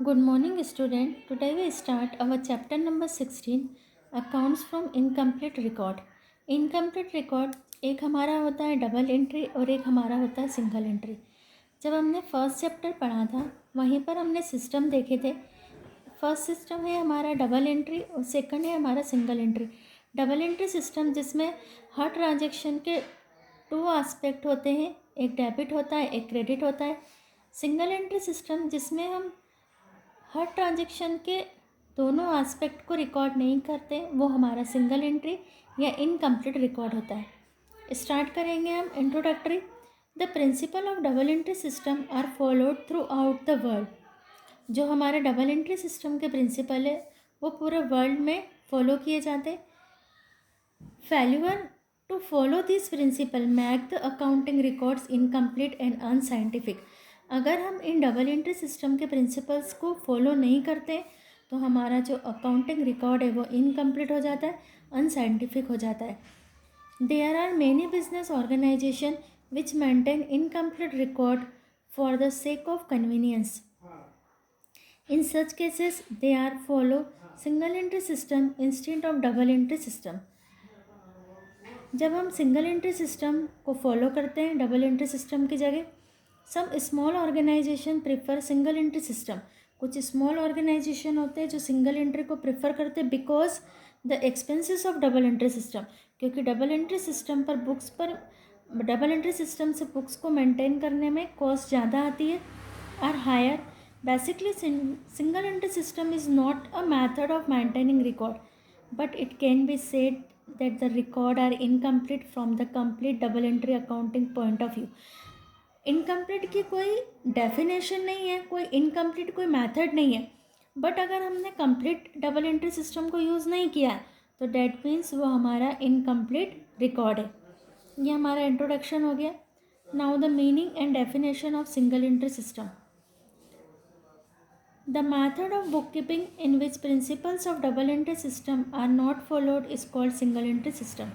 Good morning, student. Today we start our chapter number 16, Accounts from Incomplete Record. Incomplete record एक हमारा होता है double entry और एक हमारा होता है सिंगल एंट्री. जब हमने फर्स्ट चैप्टर पढ़ा था वहीं पर हमने सिस्टम देखे थे. फर्स्ट सिस्टम है हमारा डबल एंट्री और सेकंड है हमारा single entry. Double entry system जिसमें हर ट्रांजेक्शन के टू एस्पेक्ट होते हैं, एक डेबिट होता है एक क्रेडिट होता है. सिंगल एंट्री सिस्टम जिसमें हम हर ट्रांजेक्शन के दोनों एस्पेक्ट को रिकॉर्ड नहीं करते, वो हमारा सिंगल एंट्री या इनकम्प्लीट रिकॉर्ड होता है. स्टार्ट करेंगे हम introductory. The principle of double entry system are followed throughout the world. जो हमारे डबल एंट्री सिस्टम के प्रिंसिपल है वो पूरे वर्ल्ड में फॉलो किए जाते. Failure to follow this principle make the accounting records incomplete and unscientific. अगर हम इन डबल एंट्री सिस्टम के प्रिंसिपल्स को फॉलो नहीं करते तो हमारा जो अकाउंटिंग रिकॉर्ड है वो इनकम्प्लीट हो जाता है, अनसाइंटिफिक हो जाता है. There are many business organisation which maintain incomplete record for the sake of convenience. In such cases they are follow single entry system instead of double entry system. जब हम सिंगल एंट्री सिस्टम को follow करते हैं double entry system की जगह, some small organisation prefer single entry system. कुछ small organisation होते हैं जो सिंगल एंट्री को प्रेफर करते हैं because the expenses of double entry system. क्योंकि डबल एंट्री सिस्टम से बुक्स को मेंटेन करने में कॉस्ट ज़्यादा आती है, are higher. Basically single entry system is not a method of maintaining record, but it can be said that the record are incomplete from the complete double entry accounting point of view. Incomplete की कोई definition नहीं है, कोई incomplete कोई method नहीं है, but अगर हमने कंप्लीट डबल एंट्री सिस्टम को यूज़ नहीं किया है तो डैट मीन्स वो हमारा इनकम्प्लीट रिकॉर्ड है. ये हमारा इंट्रोडक्शन हो गया. Now the meaning and definition of single entry system. The method of bookkeeping in which principles of double entry system are not followed is called single entry system.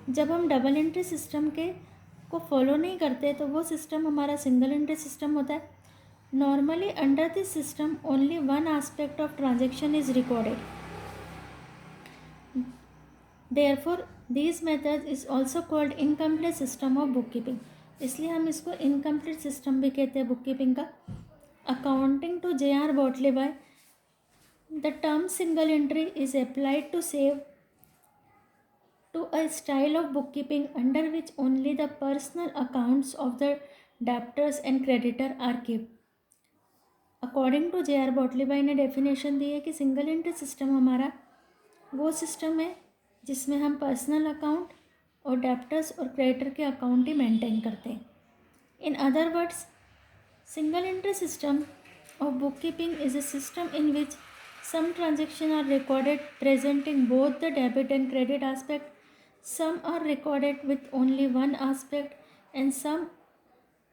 जब हम double entry system को follow नहीं करते तो वो system हमारा single entry system होता है. Normally under this system only one aspect of transaction is recorded. Therefore this method is also called incomplete system of book keeping. इसलिए हम इसको इनकम्प्लीट सिस्टम भी कहते हैं बुक कीपिंग का. Accounting to J.R. Botley, the term single entry is applied to a style of bookkeeping under which only the personal accounts of the debtors and creditor are kept. According to J.R. Botley ने definition दी है कि single entry system हमारा वो system है जिसमें हम personal account और debtors और क्रेडिटर के अकाउंट ही मेंटेन करते हैं. In other words, single entry system of bookkeeping is a system in which some transactions are recorded presenting both the debit and credit aspect, some are recorded with only one aspect, and some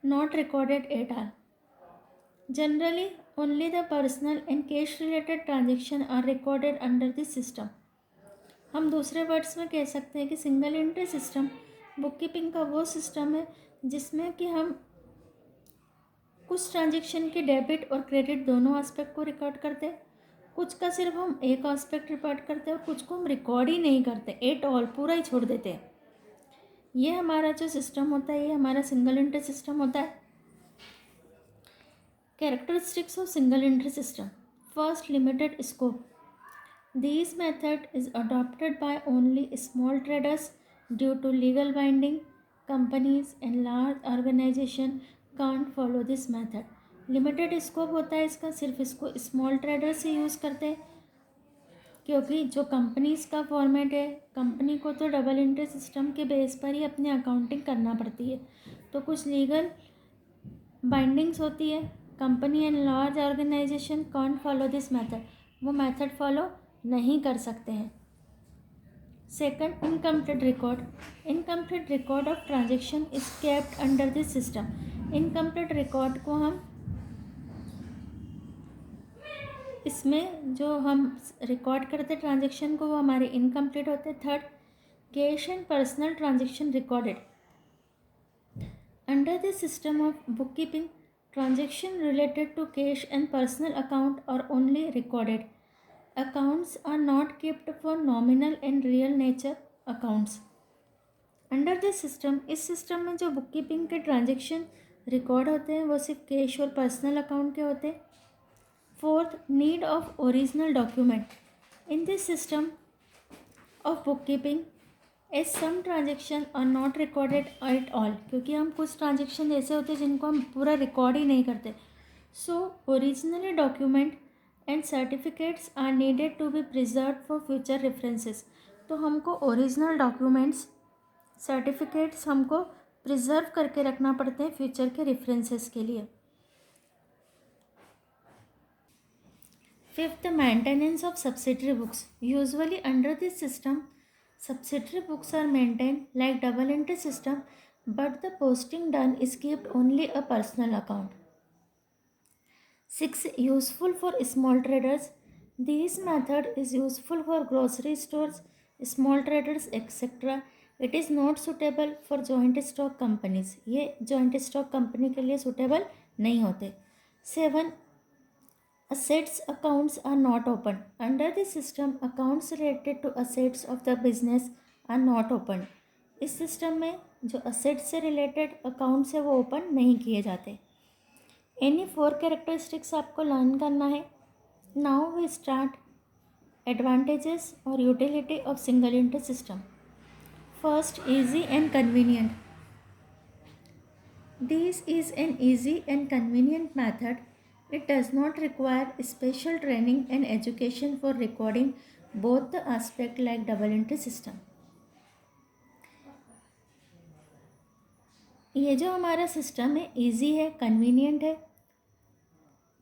not recorded at all. Generally, only the personal and cash related transactions are recorded under this system. हम दूसरे words में कह सकते हैं कि single entry system bookkeeping का वो system है जिसमें कि हम कुछ ट्रांजेक्शन के डेबिट और क्रेडिट दोनों एस्पेक्ट को रिकॉर्ड करते हैं, कुछ का सिर्फ हम एक एस्पेक्ट रिकॉर्ड करते हैं और कुछ को हम रिकॉर्ड ही नहीं करते, एट ऑल पूरा ही छोड़ देते हैं. ये हमारा जो सिस्टम होता है ये हमारा सिंगल एंट्री सिस्टम होता है. Characteristics of single entry system. First, limited scope. This method is adopted by only small traders due to legal binding. Companies and large organisation can't follow this method. Limited scope होता है इसका, सिर्फ इसको small trader से use करते हैं क्योंकि जो कंपनीज़ का फॉर्मेट है, कंपनी को तो डबल एंट्री सिस्टम के बेस पर ही अपनी अकाउंटिंग करना पड़ती है, तो कुछ लीगल बाइंडिंग्स होती है. Company and large organisation can't follow this method, वो मेथड फॉलो नहीं कर सकते हैं. Second, incomplete record. Incomplete record of transaction is kept under this system. Incomplete record को हम इसमें जो हम रिकॉर्ड करते ट्रांजेक्शन को वो हमारे इनकम्प्लीट होते. Third, cash and personal transaction recorded. Under this system of book keeping Transaction related to cash and personal account are only recorded. Accounts are not kept for nominal and real nature accounts. Under this system, इस system में जो book keeping के transaction record होते हैं वो सिर्फ cash और personal account के होते हैं. Fourth, need of original document. In this system of book keeping as some transaction are not recorded at all, क्योंकि हम कुछ ट्रांजेक्शन ऐसे होते हैं जिनको हम पूरा रिकॉर्ड ही नहीं करते. So originally document and certificates are needed to be preserve for future references. तो हमको ओरिजिनल डॉक्यूमेंट्स, सर्टिफिकेट्स हमको प्रिजर्व करके रखना पड़ते हैं फ्यूचर के रेफरेंसेस के लिए. Fifth, maintenance of subsidiary books. Usually under this system subsidiary books are maintained like double entry system, but the posting done is kept only a personal account. 6. Useful for small traders. This method is useful for grocery stores, small traders, etc. It is not suitable for joint stock companies. ये joint stock company के लिए suitable नहीं होते. 7. Assets accounts are not opened. Under this system, accounts related to assets of the business are not opened. इस system में जो assets से related accounts है वो ओपन नहीं किए जाते. Any 4 characteristics आपको लर्न करना है. Now we start advantages or utility of single entry system. First, easy and convenient. This is an easy and convenient method. It does not require special training and education for recording both the aspect like double entry system. ये जो हमारा system है easy है, convenient है.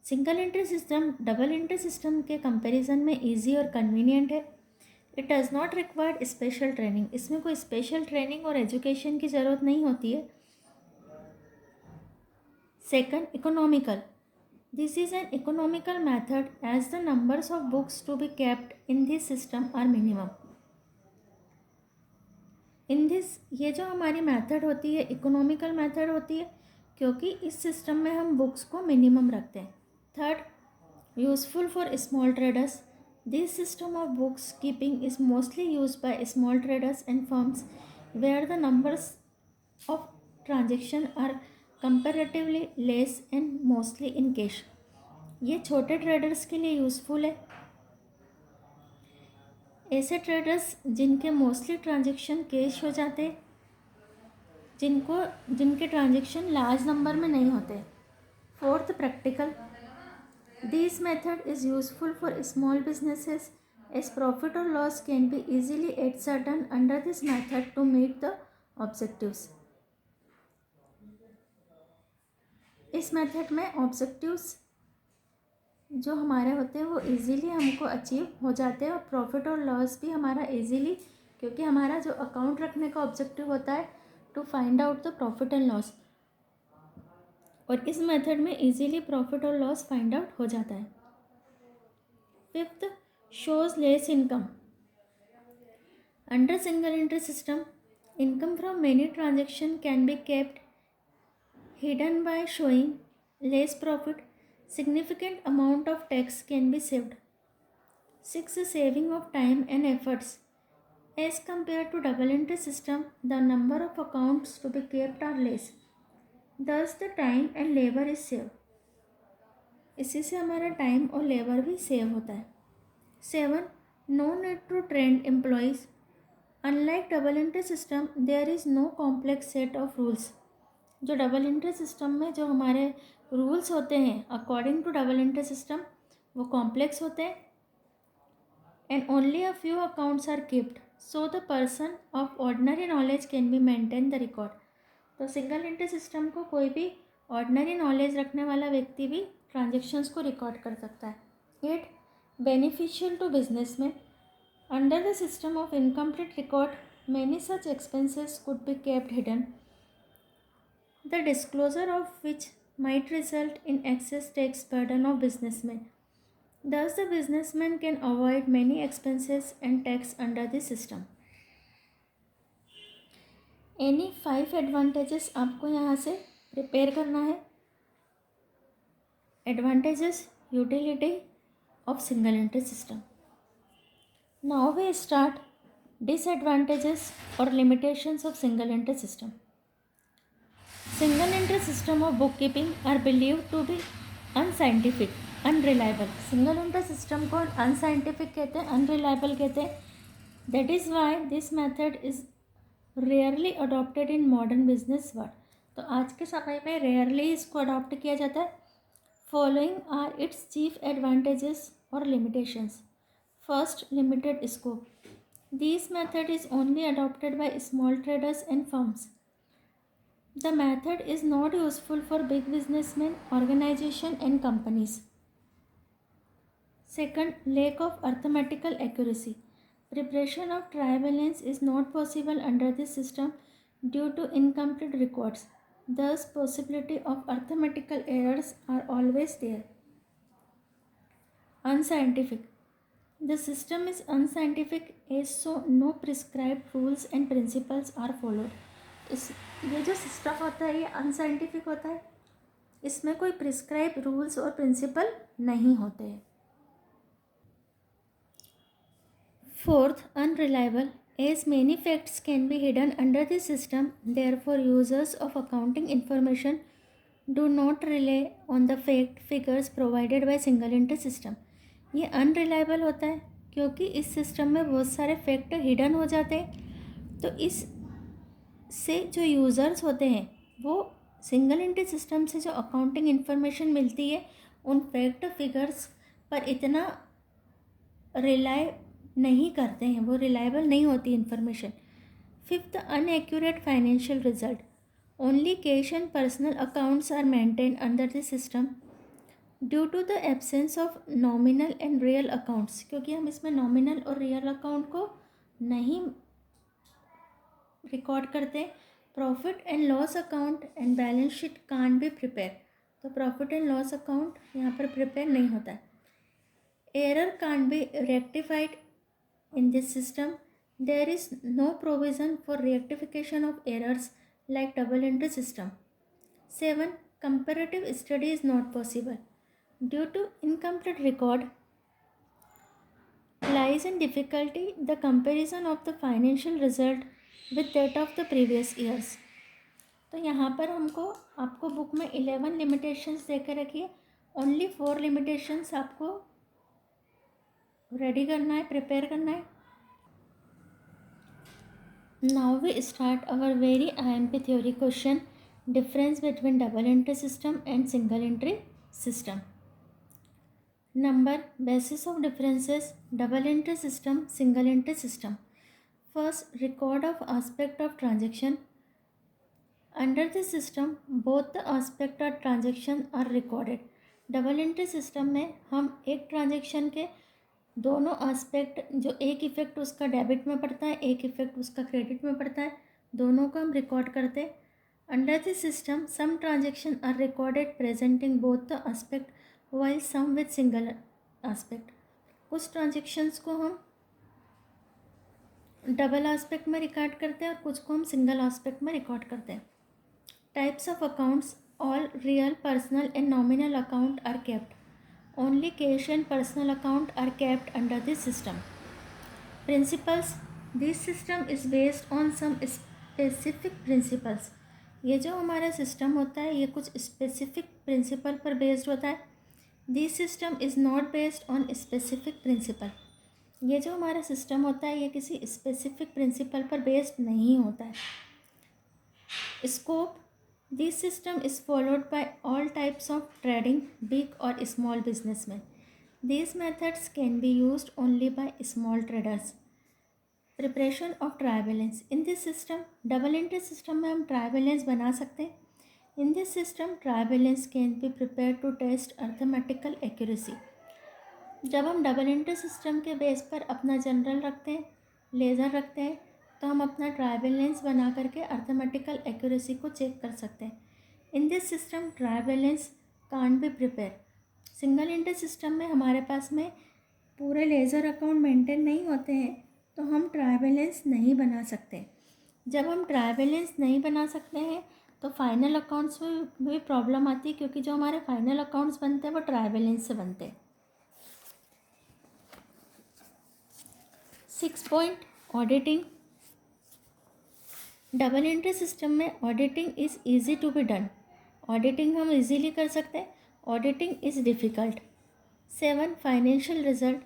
Single entry system double entry system के comparison में easy और convenient है. It does not require special training. इसमें कोई स्पेशल ट्रेनिंग और एजुकेशन की ज़रूरत नहीं होती है. Second, economical. This is an economical method as the numbers of books to be kept in this system are minimum. In this, ये जो हमारी मेथड होती है इकोनॉमिकल मेथड होती है क्योंकि इस सिस्टम में हम बुक्स को मिनिमम रखते हैं. Third, useful for small traders. This system of books keeping is mostly use by small traders and firms where the numbers of transaction are comparatively less and mostly in cash. ये छोटे traders के लिए useful है. ऐसे traders जिनके mostly transaction cash हो जाते, जिनके ट्रांजेक्शन लार्ज नंबर में नहीं होते. Fourth, practical. This method is useful for small businesses as profit और loss can be easily adjusted under this method to meet the objectives. इस मेथड में ऑब्जेक्टिव्स जो हमारे होते हैं वो इजीली हमको अचीव हो जाते हैं और प्रॉफिट और लॉस भी हमारा इजीली, क्योंकि हमारा जो अकाउंट रखने का ऑब्जेक्टिव होता है to find out the profit and loss, और इस मेथड में इजीली प्रॉफिट और लॉस फाइंड आउट हो जाता है. Fifth, shows less income. Under single entry system, income from many transaction can be kept hidden by showing less profit. Significant amount of tax can be saved. 6. Saving of time and efforts. As compared to double entry system, the number of accounts to be kept are less. Thus, the time and labor is saved. इसी से हमारा time और labour भी save होता है. 7. No need to train employees. Unlike double entry system, there is no complex set of rules. जो double entry system में जो हमारे रूल्स होते हैं according to double entry system वो कॉम्प्लेक्स होते हैं. And only a few accounts are keeped so the person of ordinary knowledge can be maintain the record. तो सिंगल एंट्री सिस्टम को कोई भी ऑर्डिनरी नॉलेज रखने वाला व्यक्ति भी ट्रांजेक्शन्स को रिकॉर्ड कर सकता है. 8. Beneficial to businessman. Under the system of incomplete record many such expenses could be kept hidden, the disclosure of which might result in excess tax burden of businessmen. Thus, the businessman can avoid many expenses and tax under this system. Any 5 advantages आपको यहाँ से prepare करना है. Advantages, utility of single entry system. Now we start disadvantages or limitations of single entry system. Single entry system of bookkeeping are believed to be unscientific, unreliable. Single entry system को unscientific कहते हैं, unreliable कहते हैं. That is why this method is rarely adopted in modern business world. तो आज के समय में rarely इसको अडॉप्ट किया जाता है. Following are its chief advantages or limitations. First, limited scope. This method is only adopted by small traders and firms. The method is not useful for big businessmen, organizations and companies. Second, lack of arithmetical accuracy. Preparation of trial balance is not possible under this system due to incomplete records. Thus, possibility of arithmetical errors are always there. Unscientific. The system is unscientific as so no prescribed rules and principles are followed. ये जो system होता है ये unscientific होता है. इसमें कोई prescribe rules और प्रिंसिपल नहीं होते हैं. Fourth, unreliable. As many facts can be hidden under this system, therefore users of accounting information do not rely on the fact figures provided by single entry system. ये unreliable होता है क्योंकि इस system में बहुत सारे फैक्ट हिडन हो जाते हैं. तो इस से जो यूज़र्स होते हैं वो सिंगल एंट्री सिस्टम से जो अकाउंटिंग इन्फॉर्मेशन मिलती है उन फैक्ट फिगर्स पर इतना रिलाई नहीं करते हैं, वो रिलायबल नहीं होती information. Fifth, inaccurate financial result. Only cash and personal accounts are maintain under this system due to the absence of nominal and real accounts. क्योंकि हम इसमें नॉमिनल और रियल अकाउंट को नहीं रिकॉर्ड करते. Profit and loss account and balance sheet can be prepare. तो profit and loss account यहाँ पर प्रिपेयर नहीं होता है. Error can be rectified in this system. There is no provision for rectification of errors like double entry system. 7, comparative study is not possible due to incomplete record. Lies in difficulty the comparison of the financial result with that of the previous years. तो यहाँ पर आपको book में 11 limitations दे कर रखिए. Only 4 limitations आपको ready करना है, प्रिपेयर करना है. Now we start our very IMP theory question. Difference between double entry system and single entry system. Number, basis of differences, double entry system, single entry system. First, record of aspect of transaction. Under this system, both the aspect of transaction are recorded. Double entry system में हम एक transaction के दोनों aspect, जो एक effect उसका debit में पड़ता है, एक इफ़ेक्ट उसका क्रेडिट में पड़ता है, दोनों को हम रिकॉर्ड करते हैं. Under this system some transaction are recorded presenting both the aspect while some with single aspect. कुछ ट्रांजेक्शन्स को हम डबल आस्पेक्ट में रिकॉर्ड करते हैं और कुछ को हम सिंगल आस्पेक्ट में रिकॉर्ड करते हैं. Types of accounts. All real, personal and nominal account are kept. Only cash and personal account are kept under this system. Principles. This system is based on some specific principles. ये जो हमारा system होता है ये कुछ specific principal पर based होता है. This system is not based on specific principle. ये जो हमारा सिस्टम होता है ये किसी स्पेसिफिक प्रिंसिपल पर बेस्ड नहीं होता है. Scope. This system is followed by all types of trading, big और small businessman. These methods can be used only by small traders. Preparation of trial balance. In this system, double entry system में हम trial balance बना सकते हैं. In this system trial balance can be prepare to test arithmetical accuracy. जब हम double entry system के base पर अपना जनरल रखते हैं, लेज़र रखते हैं, तो हम अपना ट्रायल बैलेंस बना करके अर्थमेटिकल एक्यूरेसी को चेक कर सकते हैं. In this system trial balance can't be prepare. Single entry system में हमारे पास में पूरे लेज़र अकाउंट मेंटेन नहीं होते हैं तो हम ट्रायल बैलेंस नहीं बना सकते. जब हम ट्रायल बैलेंस नहीं बना सकते हैं तो फाइनल अकाउंट्स में भी प्रॉब्लम आती है, क्योंकि जो हमारे फाइनल अकाउंट्स बनते हैं वो ट्रायल बैलेंस से बनते हैं। 6 point auditing. Double entry system में auditing is easy to be done. Auditing हम इजीली कर सकते हैं, auditing is difficult. 7 financial result.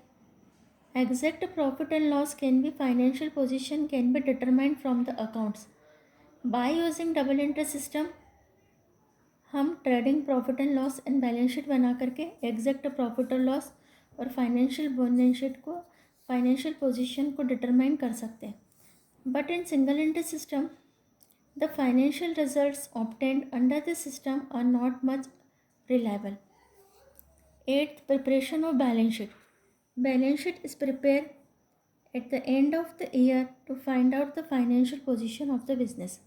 Exact profit and loss can be, financial position can be determined from the accounts. By using double entry system हम trading profit and loss and balance sheet बना करके exact profit और loss और financial balance sheet को, financial position को determine कर सकते हैं। But in single entry system the financial results obtained under this system are not much reliable. 8th preparation of balance sheet. Balance sheet is prepare at the end of the year to find out the financial position of the business.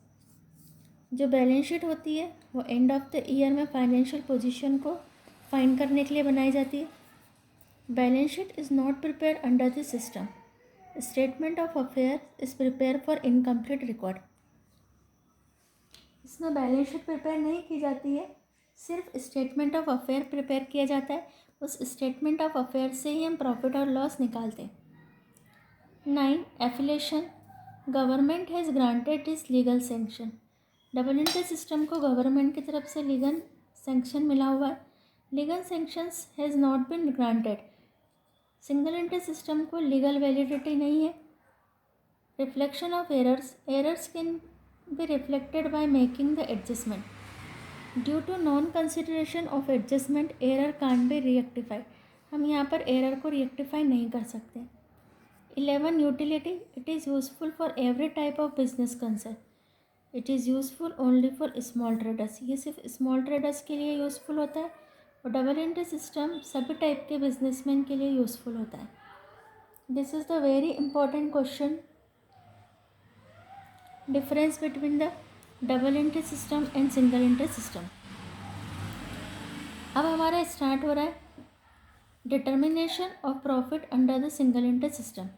जो balance sheet होती है वो end of the year में financial position को find करने के लिए बनाई जाती है। Balance sheet is not prepare under this system. Statement of affair is prepare for incomplete record. इसमें बैलेंस शीट प्रिपेयर नहीं की जाती है, सिर्फ स्टेटमेंट ऑफ अफेयर प्रिपेयर किया जाता है। उस स्टेटमेंट ऑफ अफेयर से ही हम प्रॉफिट और लॉस निकालते हैं। 9 affiliation. Government has granted is legal sanction. Double entry system को गवर्नमेंट की तरफ से लीगल सैंक्शन मिला हुआ है। Legal sanctions has not been granted. Single entry system को लीगल वैलिडिटी नहीं है। Reflection of errors. Errors can be reflected by making the adjustment. Due to non consideration of adjustment error can't be rectified. हम यहाँ पर error को रिएक्टिफाई नहीं कर सकते। 11 utility. It is useful for every type of business concern. It is useful only for small traders. ये सिर्फ small traders के लिए यूज़फुल होता है और डबल एंट्री सिस्टम सभी टाइप के बिजनेसमैन के लिए यूज़फुल होता है। This is the very important question, difference between the double entry system and single entry system. अब हमारा स्टार्ट हो रहा है determination of profit under the single entry system.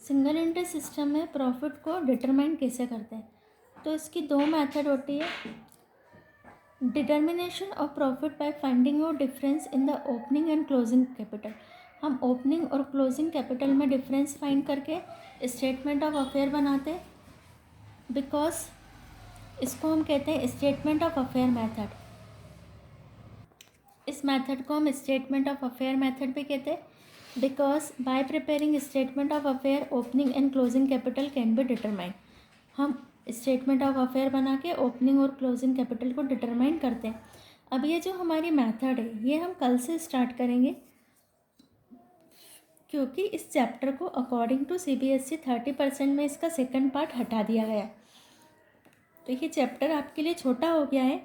Single entry system में प्रॉफिट को डिटरमाइन कैसे करते हैं, तो इसकी 2 मेथड होती है। Determination of profit by finding out difference in the opening and closing capital. हम ओपनिंग और क्लोजिंग कैपिटल में डिफरेंस फाइंड करके स्टेटमेंट ऑफ अफेयर बनाते हैं, बिकॉज इसको हम कहते हैं स्टेटमेंट ऑफ अफेयर मेथड। इस मेथड को हम स्टेटमेंट ऑफ अफेयर मेथड भी कहते हैं, because by preparing statement of affair opening and closing capital can be determine. हम स्टेटमेंट ऑफ अफेयर बना के ओपनिंग और क्लोजिंग कैपिटल को डिटरमाइन करते हैं। अब ये जो हमारी मेथड है ये हम कल से स्टार्ट करेंगे, क्योंकि इस चैप्टर को अकॉर्डिंग टू CBSE 30% में इसका सेकंड पार्ट हटा दिया गया। तो ये चैप्टर आपके लिए छोटा हो गया है।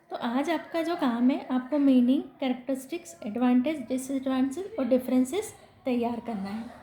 तो आज आपका जो काम है, आपको मीनिंग, कैरेक्टरिस्टिक्स, एडवांटेज, डिसएडवांटेज और डिफरेंसेस तैयार करना है।